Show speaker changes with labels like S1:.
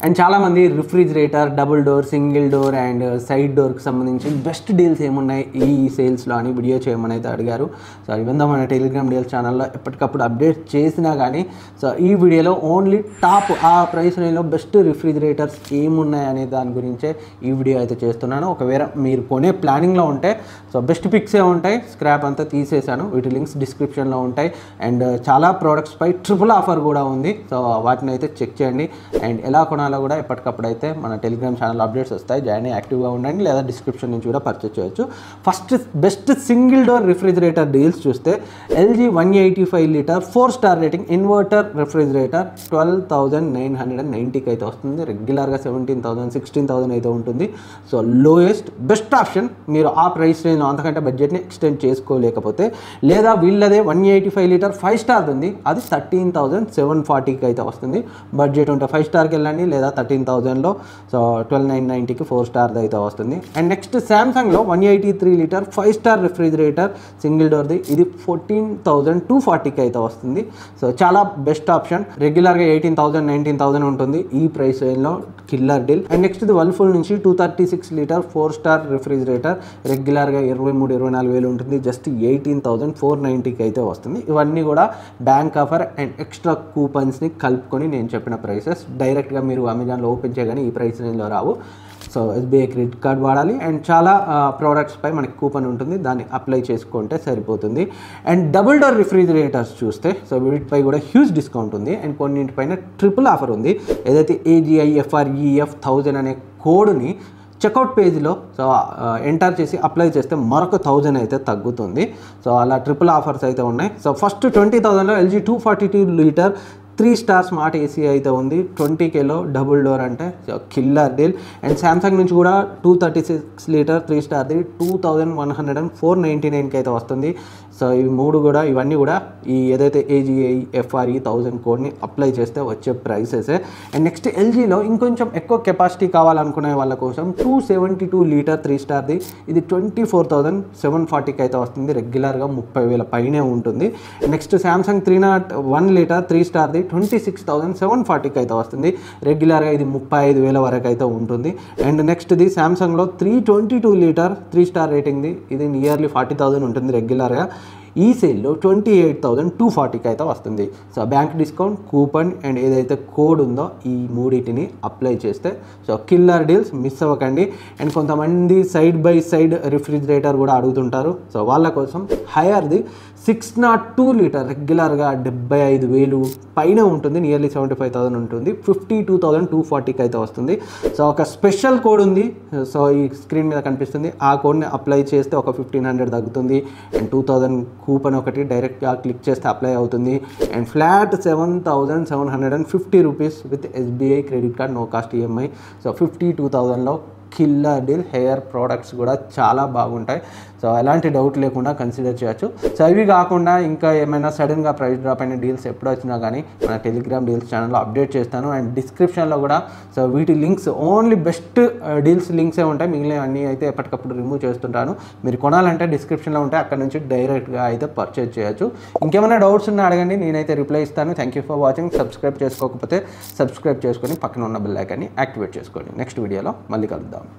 S1: And చాలామంది refrigerator, double door, single door and side డోర్కి సంబంధించి బెస్ట్ డీల్స్ ఏమున్నాయి ఈ సేల్స్లో అని వీడియో చేయమని అయితే అడిగారు. సో ఇవంతా మన టెలిగ్రామ్ డీల్స్ ఛానల్లో ఎప్పటికప్పుడు అప్డేట్ చేసినా కానీ సో ఈ వీడియోలో ఓన్లీ టాప్ ఆ ప్రైస్ రేంజ్లో బెస్ట్ రిఫ్రిజిరేటర్స్ ఏమున్నాయి అనే దాని గురించే ఈ వీడియో అయితే చేస్తున్నాను. ఒకవేళ మీరు కొనే ప్లానింగ్లో ఉంటే సో బెస్ట్ పిక్సే ఉంటాయి, స్క్రాప్ అంతా తీసేసాను. వీటి లింక్స్ డిస్క్రిప్షన్లో ఉంటాయి. అండ్ చాలా ప్రోడక్ట్స్పై ట్రిపుల్ ఆఫర్ కూడా ఉంది. సో వాటిని అయితే చెక్ చేయండి. అండ్ ఎలా కొనాలో కూడా ఎప్పటికప్పుడు అయితే మన టెలిగ్రామ్ ఛానల్ అప్డేట్స్ వస్తాయి. జాయిన్ యాక్టివ్గా ఉండండి, లేదా డిస్క్రిప్షన్ నుంచి కూడా పర్చేస్ చేయొచ్చు. First best single door refrigerator deals చూస్తే LG 185 litre 4 star rating inverter refrigerator 12,990కి అయితే వస్తుంది. రెగ్యులర్గా 17,000 16,000 అయితే ఉంటుంది. So lowest best option. మీరు ఆ ప్రైస్ రేంజ్ అంతకంటే బడ్జెట్ని ఎక్స్టెండ్ చేసుకోలేకపోతే, లేదా వీళ్ళదే 185 లీటర్ 5 స్టార్ ఉంది, అది 13,740కి అయితే వస్తుంది. బడ్జెట్ ఉంటే 5 స్టార్కి వెళ్ళండి, లేదా 13,000లో సో 12,990కి 4 స్టార్ది అయితే వస్తుంది. అండ్ నెక్స్ట్ శాంసంగ్లో 183 లీటర్ 5 స్టార్ రిఫ్రిజిరేటర్ సింగిల్ డోర్ది, ఇది 14,240కి అయితే వస్తుంది. సో చాలా బెస్ట్ ఆప్షన్. రెగ్యులర్గా 18,000 19,000 ఉంటుంది. ఈ ప్రైస్ రేంజ్లో కిల్లర్ డీల్. అండ్ నెక్స్ట్ ఇది వర్ల్ఫుల్ నుంచి 236 లీటర్ 4 స్టార్ రిఫ్రిజిరేటర్ రెగ్యులర్గా 23-24 వేలు ఉంటుంది. జస్ట్ 18,490కి అయితే వస్తుంది. ఇవన్నీ కూడా బ్యాంక్ ఆఫర్ అండ్ ఎక్స్ట్రా కూపన్స్ని కలుపుకొని నేను చెప్పిన ప్రైసెస్. డైరెక్ట్గా మీరు అమెజాన్లో ఓపెన్ చేయగానే ఈ ప్రైస్ రేంజ్లో రావు. సో ఎస్బీఐ క్రెడిట్ కార్డ్ వాడాలి. అండ్ చాలా ప్రోడక్ట్స్పై మనకి కూపన్ ఉంటుంది, దాన్ని అప్లై చేసుకుంటే సరిపోతుంది. అండ్ డబుల్ డోర్ రిఫ్రిజిరేటర్స్ చూస్తే సో వీటిపై కూడా హ్యూజ్ డిస్కౌంట్ ఉంది. అండ్ కొన్నింటిపైన ట్రిపుల్ ఆఫర్ ఉంది. ఏదైతే AGIFREF 1000 అనే కోడ్ని చెక్అవుట్ పేజ్లో సో ఎంటర్ చేసి అప్లై చేస్తే మరొక 1000 అయితే తగ్గుతుంది. సో అలా ట్రిపుల్ ఆఫర్స్ అయితే ఉన్నాయి. సో ఫస్ట్ 20,000లో LG 242 litre 3 star smart AC అయితే ఉంది. 20Kలో డబుల్ డోర్ అంటే కిల్లర్ డీల్. అండ్ శాంసంగ్ నుంచి కూడా 236 లీటర్ 3 స్టార్ది 2,104.99కి అయితే వస్తుంది. సో ఇవి మూడు కూడా ఇవన్నీ కూడా ఈ ఏదైతే AGIFRE 1000 కోడ్ని అప్లై చేస్తే వచ్చే ప్రైసెసే. అండ్ నెక్స్ట్ ఎల్జీలో ఇంకొంచెం ఎక్కువ కెపాసిటీ కావాలనుకునే వాళ్ళ కోసం 272 లీటర్ 3 స్టార్ది, ఇది 24,740కి అయితే వస్తుంది. రెగ్యులర్గా 30,000 పైనే ఉంటుంది. నెక్స్ట్ శాంసంగ్ 301 లీటర్ 3 స్టార్ది 26,740కి అయితే వస్తుంది. రెగ్యులర్గా ఇది 35,000 వరకు అయితే ఉంటుంది. అండ్ నెక్స్ట్ ఇది శాంసంగ్లో 322 లీటర్ 3 స్టార్ రేటింగ్ది, ఇది నియర్లీ 40,000 ఉంటుంది రెగ్యులర్గా. ఈ సేల్లో 28,240కి అయితే వస్తుంది. So bank discount, coupon and ఏదైతే కోడ్ ఉందో ఈ మూడింటిని అప్లై చేస్తే సో కిల్లర్ డీల్స్ మిస్ అవ్వకండి. అండ్ కొంతమంది సైడ్ బై సైడ్ రిఫ్రిజిరేటర్ కూడా అడుగుతుంటారు. సో వాళ్ళ కోసం హయర్ది 602 లీటర్ రెగ్యులర్గా 75,000 పైన ఉంటుంది, నియర్లీ 75,000 ఉంటుంది. 52,240కి అయితే వస్తుంది. సో ఒక స్పెషల్ కోడ్ ఉంది, సో ఈ స్క్రీన్ మీద కనిపిస్తుంది. ఆ కోడ్ని అప్లై చేస్తే ఒక 1,500 తగ్గుతుంది. అండ్ 2,000 కూపన్ ఒకటి డైరెక్ట్గా క్లిక్ చేస్తే అప్లై అవుతుంది. And flat 7,750 rupees with SBI credit card, no cost EMI. So 52,000లో కిల్లర్ డీల్. హెయిర్ ప్రోడక్ట్స్ కూడా చాలా బాగుంటాయి. సో ఎలాంటి డౌట్ లేకుండా కన్సిడర్ చేయొచ్చు. సో ఇవి కాకుండా ఇంకా ఏమైనా సడన్గా ప్రైస్ డ్రాప్ అయిన డీల్స్ ఎప్పుడు వచ్చినా కానీ మన టెలిగ్రామ్ డీల్స్ ఛానల్లో అప్డేట్ చేస్తాను. అండ్ డిస్క్రిప్షన్లో కూడా సో వీటి లింక్స్ ఓన్లీ బెస్ట్ డీల్స్ లింక్సే ఉంటాయి. మిగిలిన అన్నీ అయితే ఎప్పటికప్పుడు రిమూవ్ చేస్తుంటాను. మీరు కొనాలంటే డిస్క్రిప్షన్లో ఉంటాయి, అక్కడ నుంచి డైరెక్ట్గా అయితే పర్చేజ్ చేయొచ్చు. ఇంకేమైనా డౌట్స్ ఉన్నా అడగండి, నేనైతే రిప్లై ఇస్తాను. Thank you for watching. Subscribe చేసుకోకపోతే సబ్స్క్రైబ్ చేసుకొని పక్కన ఉన్న బెల్ ఐకాన్ని యాక్టివేట్ చేసుకోండి. నెక్స్ట్ వీడియోలో మళ్ళీ కలుద్దాం.